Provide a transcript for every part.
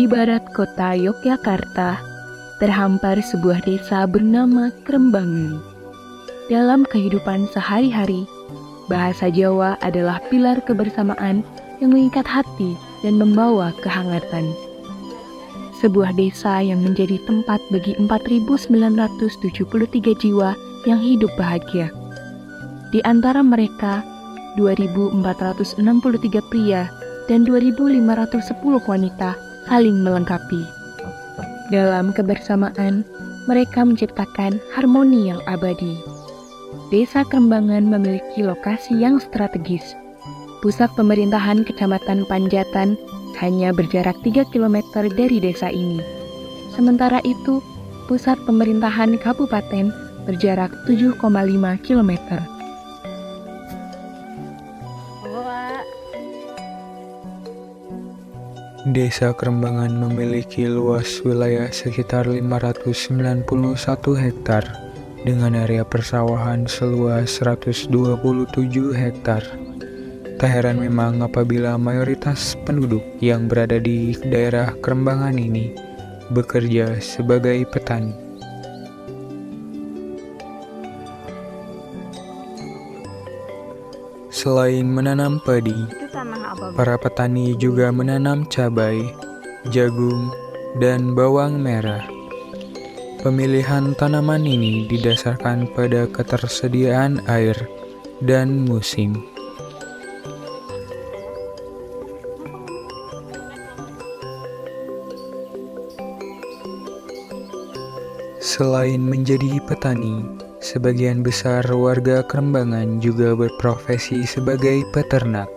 Di barat kota Yogyakarta, terhampar sebuah desa bernama Krembangan. Dalam kehidupan sehari-hari, bahasa Jawa adalah pilar kebersamaan yang mengikat hati dan membawa kehangatan. Sebuah desa yang menjadi tempat bagi 4.973 jiwa yang hidup bahagia. Di antara mereka, 2.463 pria dan 2.510 wanita saling melengkapi. Dalam kebersamaan, mereka menciptakan harmoni yang abadi. Desa Krembangan memiliki lokasi yang strategis. Pusat pemerintahan Kecamatan Panjatan hanya berjarak 3 km dari desa ini. Sementara itu, pusat pemerintahan kabupaten berjarak 7,5 km. Desa Krembangan memiliki luas wilayah sekitar 591 hektar dengan area persawahan seluas 127 hektar. Tak heran memang apabila mayoritas penduduk yang berada di daerah Krembangan ini bekerja sebagai petani. Selain menanam padi, para petani juga menanam cabai, jagung, dan bawang merah. Pemilihan tanaman ini didasarkan pada ketersediaan air dan musim. Selain menjadi petani, sebagian besar warga Krembangan juga berprofesi sebagai peternak.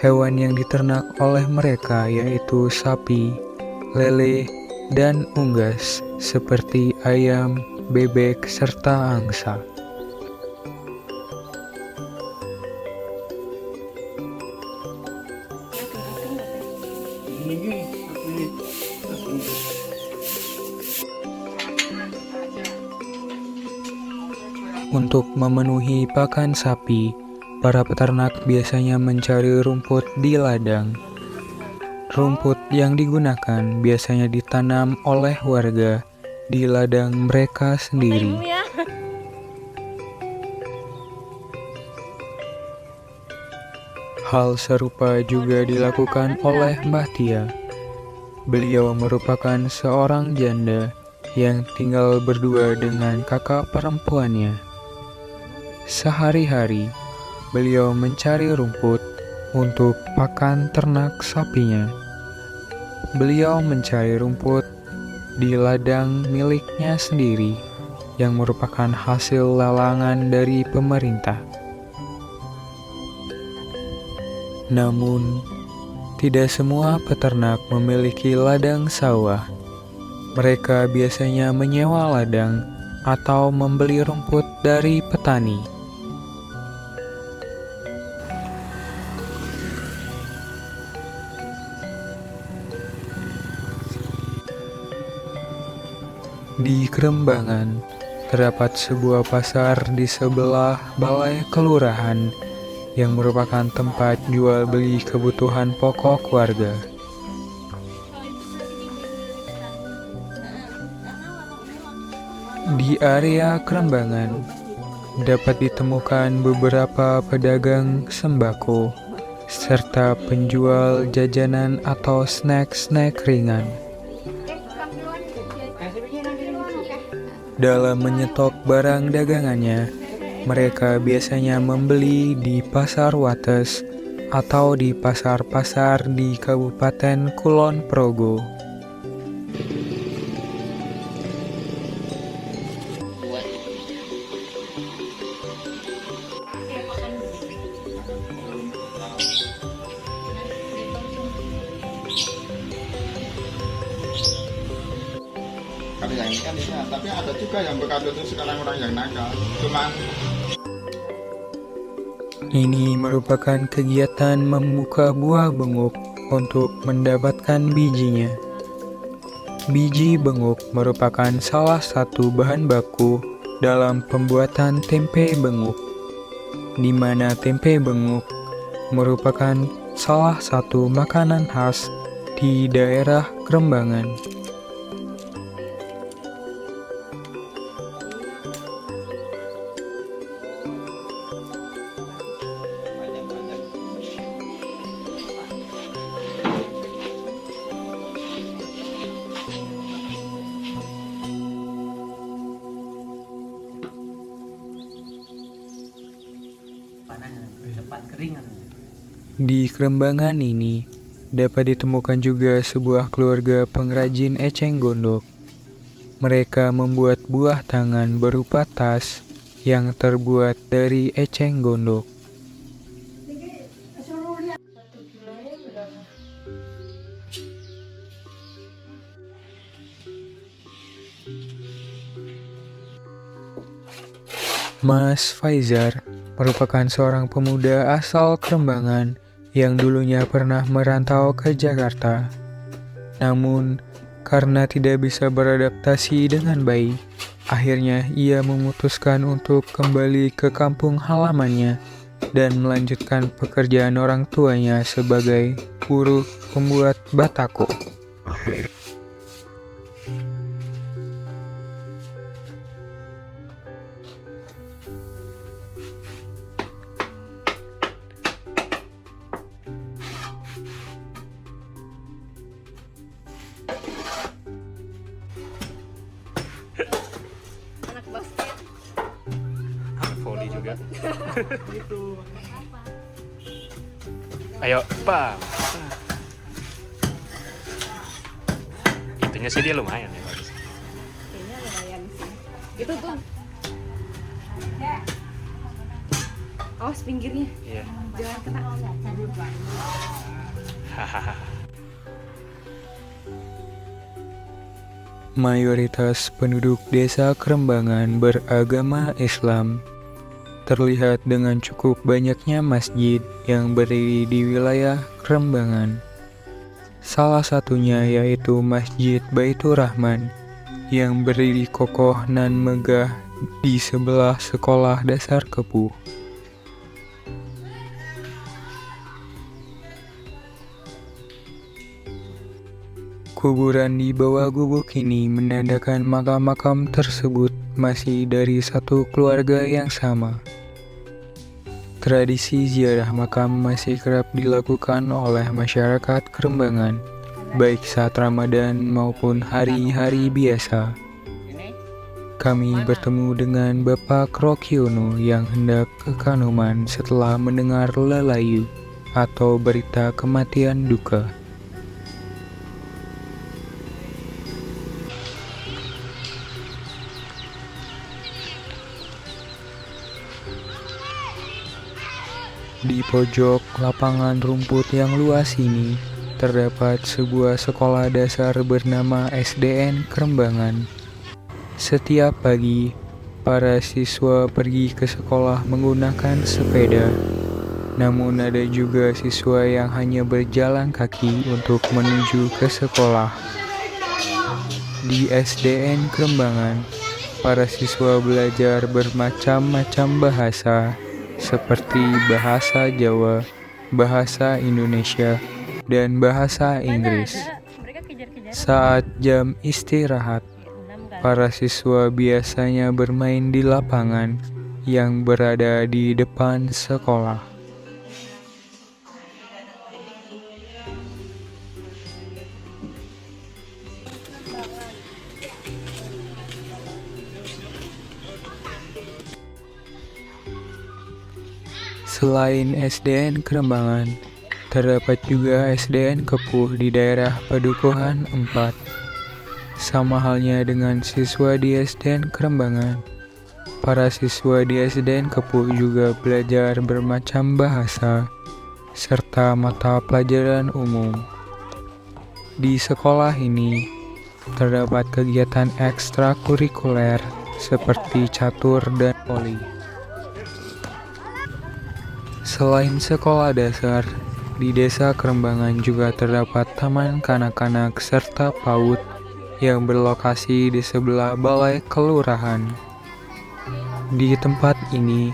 Hewan yang diternak oleh mereka yaitu sapi, lele, dan unggas seperti ayam, bebek, serta angsa. Untuk memenuhi pakan sapi, para peternak biasanya mencari rumput di ladang. Rumput yang digunakan biasanya ditanam oleh warga di ladang mereka sendiri. Hal serupa juga dilakukan oleh Mbah Tia. Beliau merupakan seorang janda yang tinggal berdua dengan kakak perempuannya. Sehari-hari, beliau mencari rumput untuk pakan ternak sapinya. Beliau mencari rumput di ladang miliknya sendiri yang merupakan hasil lelangan dari pemerintah. Namun, tidak semua peternak memiliki ladang sawah. Mereka biasanya menyewa ladang atau membeli rumput dari petani. Di Krembangan, terdapat sebuah pasar di sebelah balai kelurahan yang merupakan tempat jual beli kebutuhan pokok warga. Di area Krembangan, dapat ditemukan beberapa pedagang sembako, serta penjual jajanan atau snack-snack ringan. Dalam menyetok barang dagangannya, mereka biasanya membeli di pasar Wates atau di pasar-pasar di Kabupaten Kulon Progo. Kalau yang ini kan iya, tapi ada juga yang berkata itu sekarang orang yang nakal. Cuman Ini merupakan kegiatan membuka buah benguk untuk mendapatkan bijinya. Biji benguk merupakan salah satu bahan baku dalam pembuatan tempe benguk, di mana tempe benguk merupakan salah satu makanan khas di daerah Krembangan. Di Krembangan ini dapat ditemukan juga sebuah keluarga pengrajin eceng gondok. Mereka membuat buah tangan berupa tas yang terbuat dari eceng gondok. Mas Faizar merupakan seorang pemuda asal Krembangan yang dulunya pernah merantau ke Jakarta. Namun, karena tidak bisa beradaptasi dengan baik, akhirnya ia memutuskan untuk kembali ke kampung halamannya dan melanjutkan pekerjaan orang tuanya sebagai buruh pembuat batako. Volley juga. Ayo, Pak. Itunya sih dia lumayan ya, bagus. Kayaknya lumayan sih. Itu tuh. Awas pinggirnya. Iya. Jangan kena. Hahaha. Mayoritas penduduk desa Krembangan beragama Islam. Terlihat dengan cukup banyaknya masjid yang berdiri di wilayah Krembangan. Salah satunya yaitu Masjid Baitur Rahman yang berdiri kokoh nan megah di sebelah Sekolah Dasar Kepuh. Kuburan di bawah gubuk ini menandakan makam-makam tersebut masih dari satu keluarga yang sama. Tradisi ziarah makam masih kerap dilakukan oleh masyarakat Krembangan, baik saat Ramadan maupun hari-hari biasa. Kami bertemu dengan Bapak Rokiono yang hendak ke Kanoman setelah mendengar lelayu atau berita kematian duka. Di pojok lapangan rumput yang luas ini, terdapat sebuah sekolah dasar bernama SDN Krembangan. Setiap pagi, para siswa pergi ke sekolah menggunakan sepeda. Namun ada juga siswa yang hanya berjalan kaki untuk menuju ke sekolah. Di SDN Krembangan, para siswa belajar bermacam-macam bahasa, seperti bahasa Jawa, bahasa Indonesia, dan bahasa Inggris. Saat jam istirahat, para siswa biasanya bermain di lapangan yang berada di depan sekolah. Selain SDN Krembangan, terdapat juga SDN Kepuh di daerah Padukuhan 4. Sama halnya dengan siswa di SDN Krembangan, para siswa di SDN Kepuh juga belajar bermacam bahasa, serta mata pelajaran umum. Di sekolah ini, terdapat kegiatan ekstrakurikuler seperti catur dan voli. Selain sekolah dasar, di desa Krembangan juga terdapat taman kanak-kanak serta PAUD yang berlokasi di sebelah balai kelurahan. Di tempat ini,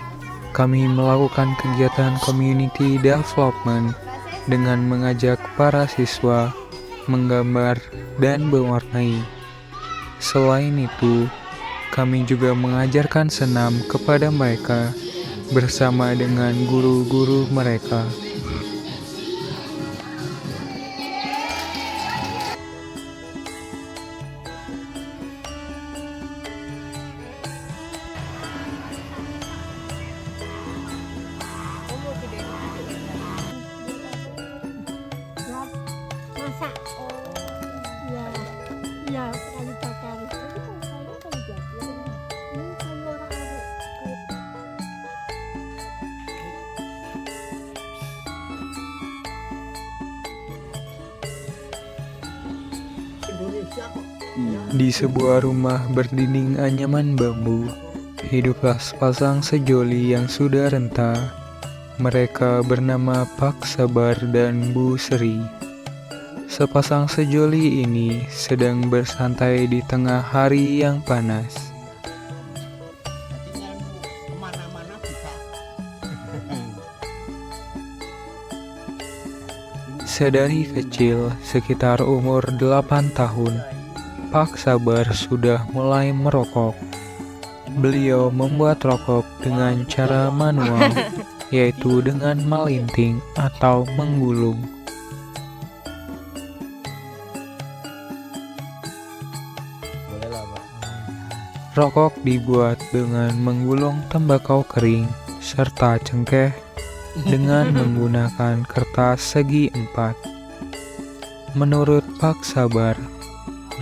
kami melakukan kegiatan community development dengan mengajak para siswa menggambar, dan mewarnai. Selain itu, kami juga mengajarkan senam kepada mereka bersama dengan guru-guru mereka. Masak. Iya. Iya, sekali bakar. Jadi kalau saya kalau jadi ini kalau orang Indonesia kok. Di sebuah rumah berdinding anyaman bambu, hiduplah sepasang sejoli yang sudah renta. Mereka bernama Pak Sabar dan Bu Sri. Sepasang sejoli ini sedang bersantai di tengah hari yang panas. Kemana-mana bisa. Sedari kecil, sekitar umur 8 tahun, Pak Sabar sudah mulai merokok. Beliau membuat rokok dengan cara manual, yaitu dengan melinting atau menggulung. Rokok dibuat dengan menggulung tembakau kering serta cengkeh dengan menggunakan kertas segi 4. Menurut Pak Sabar,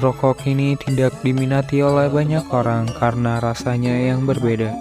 rokok ini tidak diminati oleh banyak orang karena rasanya yang berbeda.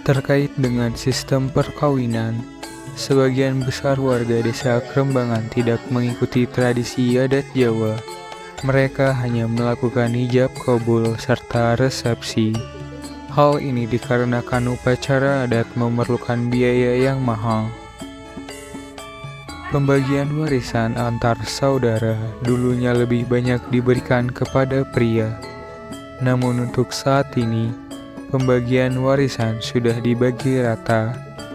Terkait dengan sistem perkawinan, sebagian besar warga desa Krembangan tidak mengikuti tradisi adat Jawa. Mereka hanya melakukan hijab kabul serta resepsi. Hal ini dikarenakan upacara adat memerlukan biaya yang mahal. Pembagian warisan antar saudara dulunya lebih banyak diberikan kepada pria. Namun untuk saat ini, pembagian warisan sudah dibagi rata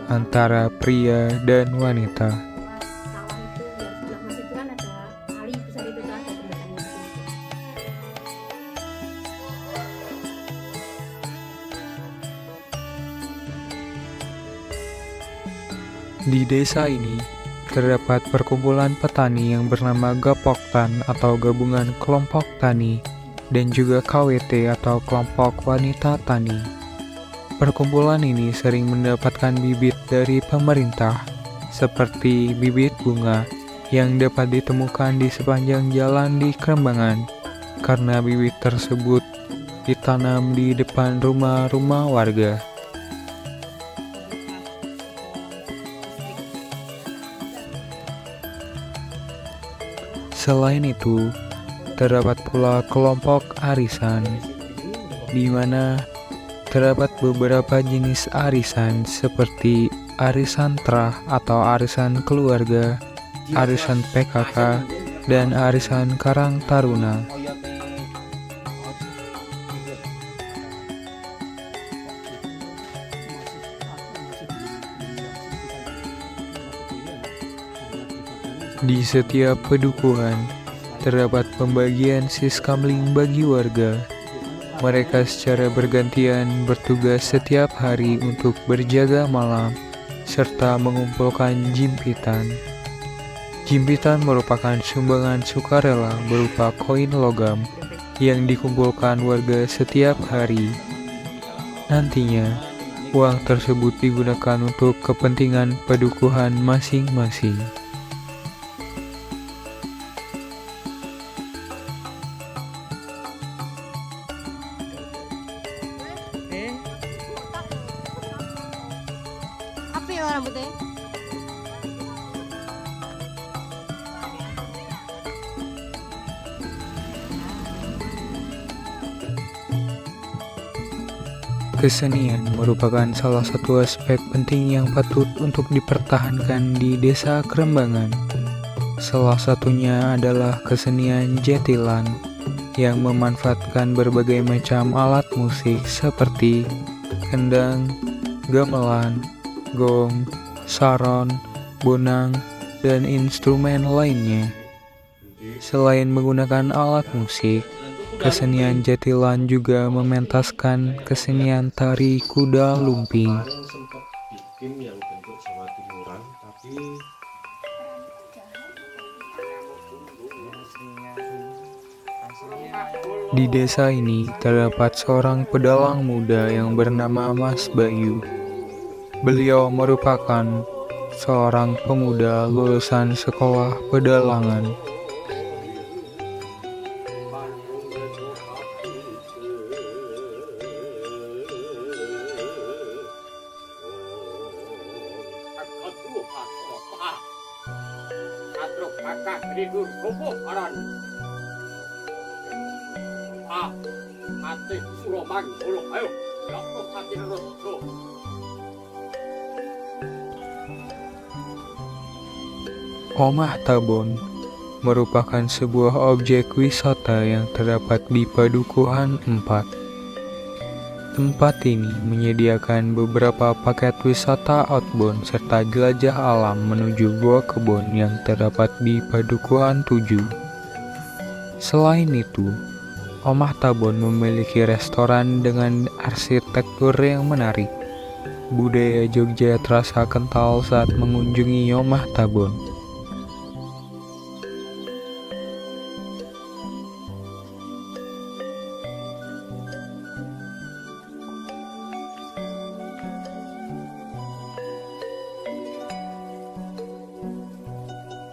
antara pria dan wanita. Sawah itu yang sebelah mas itu kan ada kali besar itu kan ada jembatannya itu. Di desa ini, terdapat perkumpulan petani yang bernama Gapoktan atau Gabungan Kelompok Tani dan juga KWT atau Kelompok Wanita Tani. Perkumpulan ini sering mendapatkan bibit dari pemerintah, seperti bibit bunga yang dapat ditemukan di sepanjang jalan di Krembangan, karena bibit tersebut ditanam di depan rumah-rumah warga. Selain itu, terdapat pula kelompok arisan, di mana terdapat beberapa jenis arisan seperti arisan terah atau arisan keluarga, arisan PKK, dan arisan Karang Taruna. Di setiap pedukuhan, terdapat pembagian siskamling bagi warga. Mereka secara bergantian bertugas setiap hari untuk berjaga malam, serta mengumpulkan jimpitan. Jimpitan merupakan sumbangan sukarela berupa koin logam yang dikumpulkan warga setiap hari. Nantinya, uang tersebut digunakan untuk kepentingan pedukuhan masing-masing. ya rambutnya. Kesenian merupakan salah satu aspek penting yang patut untuk dipertahankan di Desa Kerembangan. Salah satunya adalah kesenian jatilan yang memanfaatkan berbagai macam alat musik seperti kendang, gamelan, gong, saron, bonang, dan instrumen lainnya. Selain menggunakan alat musik, kesenian jatilan juga mementaskan kesenian tari kuda lumping. Sempat bikin yang bentuk Jawa Timuran, tapi di desa ini terdapat seorang pedalang muda yang bernama Mas Bayu. Beliau merupakan seorang pemuda lulusan sekolah pedalangan. Omah Tabon merupakan sebuah objek wisata yang terdapat di Padukuhan 4. Tempat ini menyediakan beberapa paket wisata outbound serta jelajah alam menuju Gua Kebon yang terdapat di Padukuhan 7. Selain itu, Omah Tabon memiliki restoran dengan arsitektur yang menarik. Budaya Jogja terasa kental saat mengunjungi Omah Tabon.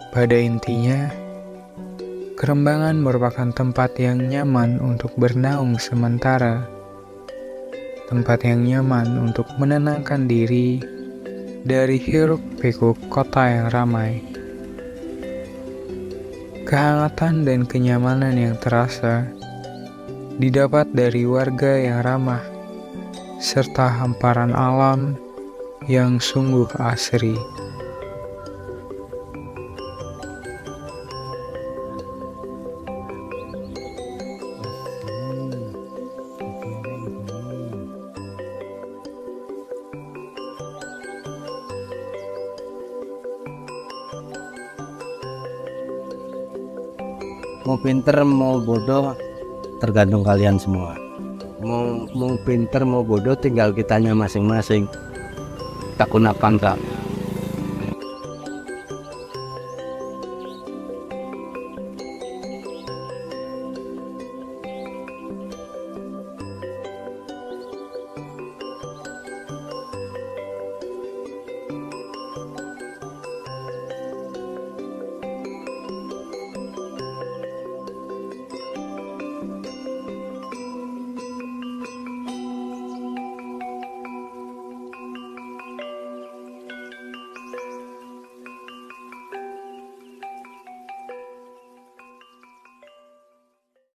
Pada intinya, Kerembangan merupakan tempat yang nyaman untuk bernaung sementara, tempat yang nyaman untuk menenangkan diri dari hiruk-pikuk kota yang ramai. Kehangatan dan kenyamanan yang terasa didapat dari warga yang ramah, serta hamparan alam yang sungguh asri. Mau pinter mau bodoh tergantung kalian semua. Mau pinter mau bodoh tinggal kitanya masing-masing. Tak gunakan tak.